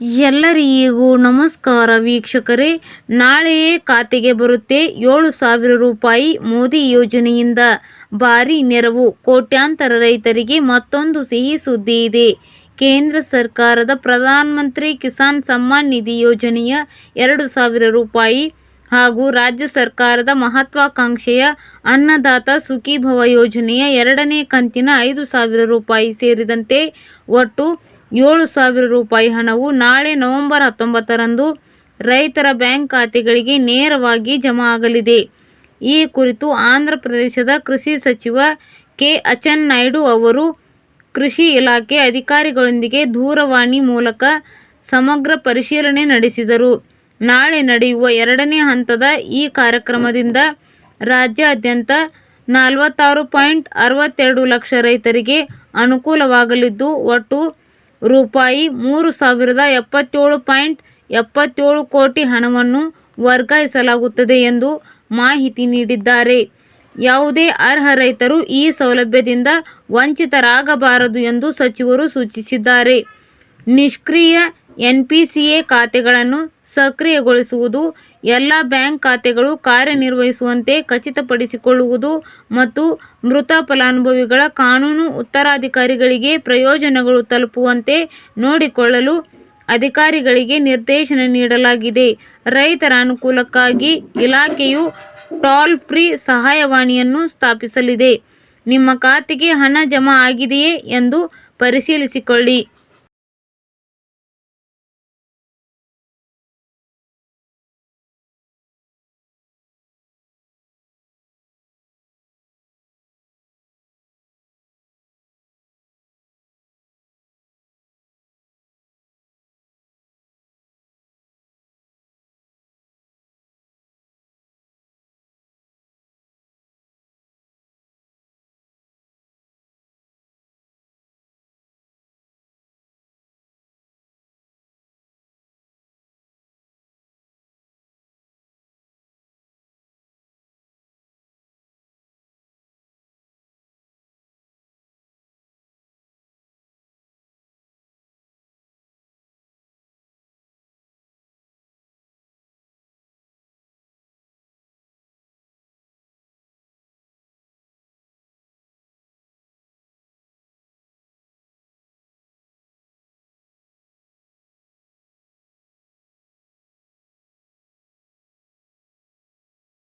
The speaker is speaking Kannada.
ಎಲ್ಲರಿಗೂ ನಮಸ್ಕಾರ ವೀಕ್ಷಕರೇ. ನಾಳೆಯೇ ಖಾತೆಗೆ ಬರುತ್ತೆ 7,000 ರೂಪಾಯಿ. ಮೋದಿ ಯೋಜನೆಯಿಂದ ಭಾರಿ ನೆರವು. ಕೋಟ್ಯಾಂತರ ರೈತರಿಗೆ ಮತ್ತೊಂದು ಸಿಹಿ ಸುದ್ದಿ ಇದೆ. ಕೇಂದ್ರ ಸರ್ಕಾರದ ಪ್ರಧಾನಮಂತ್ರಿ ಕಿಸಾನ್ ಸಮ್ಮಾನ್ ನಿಧಿ ಯೋಜನೆಯ 2,000 ರೂಪಾಯಿ ಹಾಗೂ ರಾಜ್ಯ ಸರ್ಕಾರದ ಮಹತ್ವಾಕಾಂಕ್ಷೆಯ ಅನ್ನದಾತ ಸುಖೀಭವ ಯೋಜನೆಯ 2ನೇ ಕಂತಿನ 5,000 ರೂಪಾಯಿ ಸೇರಿದಂತೆ ಒಟ್ಟು 7,000 ರೂಪಾಯಿ ಹಣವು ನಾಳೆ ನವೆಂಬರ್ 19ರಂದು ರೈತರ ಬ್ಯಾಂಕ್ ಖಾತೆಗಳಿಗೆ ನೇರವಾಗಿ ಜಮಾ ಆಗಲಿದೆ. ಈ ಕುರಿತು ಆಂಧ್ರ ಪ್ರದೇಶದ ಕೃಷಿ ಸಚಿವ ಕೆ. ಅಚ್ಚೆನ್ನಾಯ್ಡು ಅವರು ಕೃಷಿ ಇಲಾಖೆ ಅಧಿಕಾರಿಗಳೊಂದಿಗೆ ದೂರವಾಣಿ ಮೂಲಕ ಸಮಗ್ರ ಪರಿಶೀಲನೆ ನಡೆಸಿದರು. ನಾಳೆ ನಡೆಯುವ 2ನೇ ಹಂತದ ಈ ಕಾರ್ಯಕ್ರಮದಿಂದ ರಾಜ್ಯಾದ್ಯಂತ 46.62 ಲಕ್ಷ ರೈತರಿಗೆ ಅನುಕೂಲವಾಗಲಿದ್ದು, ಒಟ್ಟು ರೂಪಾಯಿ 3,077.77 ಕೋಟಿ ಹಣವನ್ನು ವರ್ಗಾಯಿಸಲಾಗುತ್ತದೆ ಎಂದು ಮಾಹಿತಿ ನೀಡಿದ್ದಾರೆ. ಯಾವುದೇ ಅರ್ಹ ರೈತರು ಈ ಸೌಲಭ್ಯದಿಂದ ವಂಚಿತರಾಗಬಾರದು ಎಂದು ಸಚಿವರು ಸೂಚಿಸಿದ್ದಾರೆ. ನಿಷ್ಕ್ರಿಯ ಎನ್ಪಿಸಿಎ ಖಾತೆಗಳನ್ನು ಸಕ್ರಿಯಗೊಳಿಸುವುದು, ಎಲ್ಲ ಬ್ಯಾಂಕ್ ಖಾತೆಗಳು ಕಾರ್ಯನಿರ್ವಹಿಸುವಂತೆ ಖಚಿತಪಡಿಸಿಕೊಳ್ಳುವುದು ಮತ್ತು ಮೃತ ಫಲಾನುಭವಿಗಳ ಕಾನೂನು ಉತ್ತರಾಧಿಕಾರಿಗಳಿಗೆ ಪ್ರಯೋಜನಗಳು ತಲುಪುವಂತೆ ನೋಡಿಕೊಳ್ಳಲು ಅಧಿಕಾರಿಗಳಿಗೆ ನಿರ್ದೇಶನ ನೀಡಲಾಗಿದೆ. ರೈತರ ಅನುಕೂಲಕ್ಕಾಗಿ ಇಲಾಖೆಯು ಟೋಲ್ ಫ್ರೀ ಸಹಾಯವಾಣಿಯನ್ನು ಸ್ಥಾಪಿಸಲಿದೆ. ನಿಮ್ಮ ಖಾತೆಗೆ ಹಣ ಜಮಾ ಆಗಿದೆಯೇ ಎಂದು ಪರಿಶೀಲಿಸಿಕೊಳ್ಳಿ.